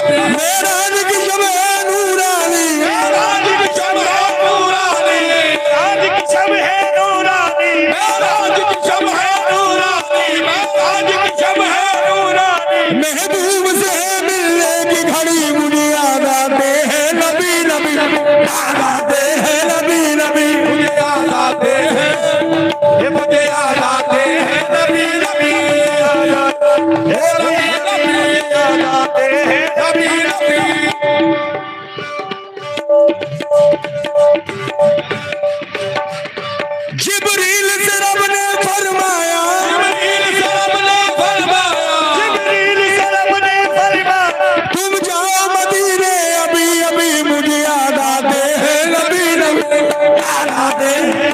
मेराज की शब है नूरानी, मेराज की शब है नूरानी, मेराज की शब है नूरानी, मेराज की शब है नूरानी, मेराज की शब है नूरानी। महबूब से मिलने की घड़ी मुझे याद आते हैं नबी नबी, याद आते हैं नबी नबी, मुझे याद आते हैं, ये मुझे याद आते हैं नबी नबी, याद आते हैं नबी नबी, याद आते हैं नबी नबी। जिब्रील से रब ने फरमाया, जिब्रील से रब ने फरमाया, जिब्रील से रब ने फरमाया, तुम जाओ मदीने अभी अभी, मुझे याद आते हैं नबी नबी, याद आते हैं,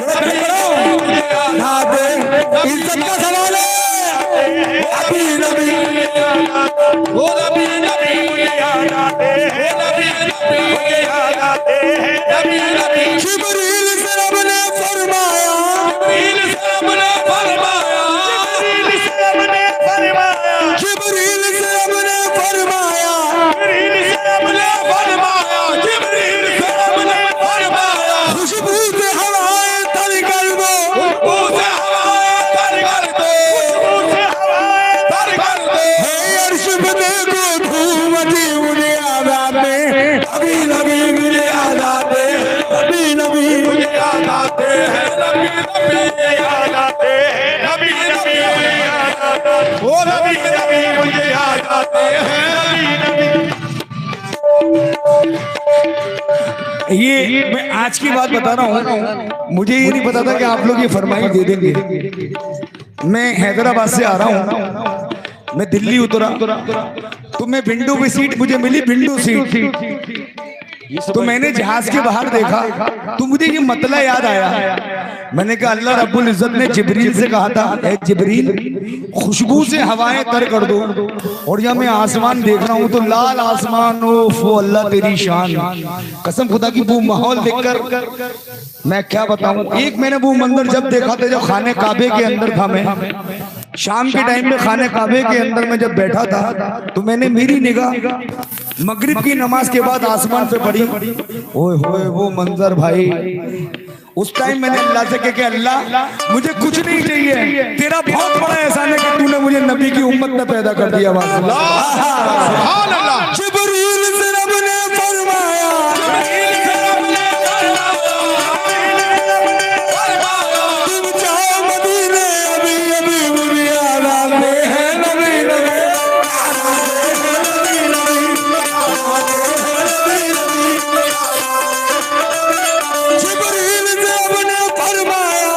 याद आते हैं। इज्जत का सवाल है, नबी नबी, वो नबी नबी, मुझे याद आते हैं नबी नबी, मुझे याद आते हैं नबी नबी। जिब्रील से रब ने फरमाया, जिब्रील से रब ने फरमाया, जिब्रील से रब ने फरमाया, जिब्रील से रब ने फरमाया, जिब्रील से रब ने फरमाया, जिब्रील से रब ने फरमाया, खुशबू से हवाएं तर कर दो, खुशबू से हवाएं तर कर दो, खुशबू से हवाएं तर कर दो। हे अर्श पे देखो धूमती, मुझे याद आते नबी नबी, मुझे याद आते नबी नबी, मुझे याद आते हैं नबी नबी, याद आते हैं नबी नबी, याद आते हैं वो नबी नबी, मुझे याद आते हैं नबी नबी। ये मैं आज की बात बता रहा हूँ, मुझे ये नहीं पता था कि आप लोग ये फरमाइश दे देंगे। मैं हैदराबाद से आ रहा हूँ, मैं दिल्ली उतरा तो मैं विंडो पे सीट मुझे मिली, विंडो सीट। तो मैंने जहाज के बाहर देखा तो मुझे ये मतला याद आया। मैंने कहा अल्लाह रब्बुल इज्जत ने जिब्रील से कहा था, ए जिब्रील खुशबू से हवाएं तर कर दो, और जब मैं आसमान देख रहा हूँ तो लाल आसमान, ओ अल्लाह तेरी शान, कसम खुदा की वो माहौल देखकर मैं क्या बताऊं। एक मैंने वो मंजर जब देखा था, जब खाने काबे के अंदर था, मैं शाम के टाइम में खाने काबे के अंदर में जब बैठा था, तो मैंने मेरी निगाह मगरिब की नमाज के बाद आसमान पे पड़ी। ओए होए वो मंजर भाई, उस टाइम मैंने अल्लाह से कहा कि अल्लाह मुझे कुछ नहीं चाहिए, तेरा बहुत बड़ा एहसान है कि तूने मुझे नबी की उम्मत में पैदा कर दिया। सुभान अल्लाह। जिब्रील से रब ने फरमाया, जिब्रील से रब ने फरमाया, तुम जाओ मदीने अभी अभी, मुझे याद आते हैं नबी नबी, जिब्रील से रब ने फरमाया,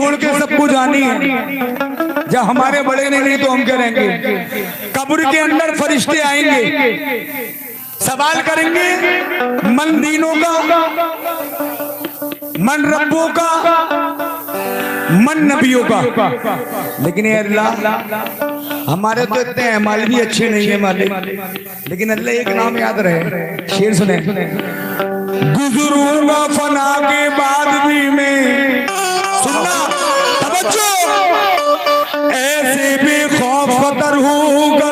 छोड़ के सबको जानी है। जब हमारे बड़े ने नहीं तो हम करेंगे। कब्र के अंदर फरिश्ते आएंगे, सवाल करेंगे मन दीनों का, मन रब्बों का, मन नबियों का। लेकिन ये अल्लाह हमारे तो इतने अमाल भी अच्छे नहीं है मालिक, लेकिन अल्लाह एक नाम याद रहे। शेर सुने, गुजरूंगा फना के बाद भी मैं, सुनना तवज्जो, ऐसे भी खौफ खतर होगा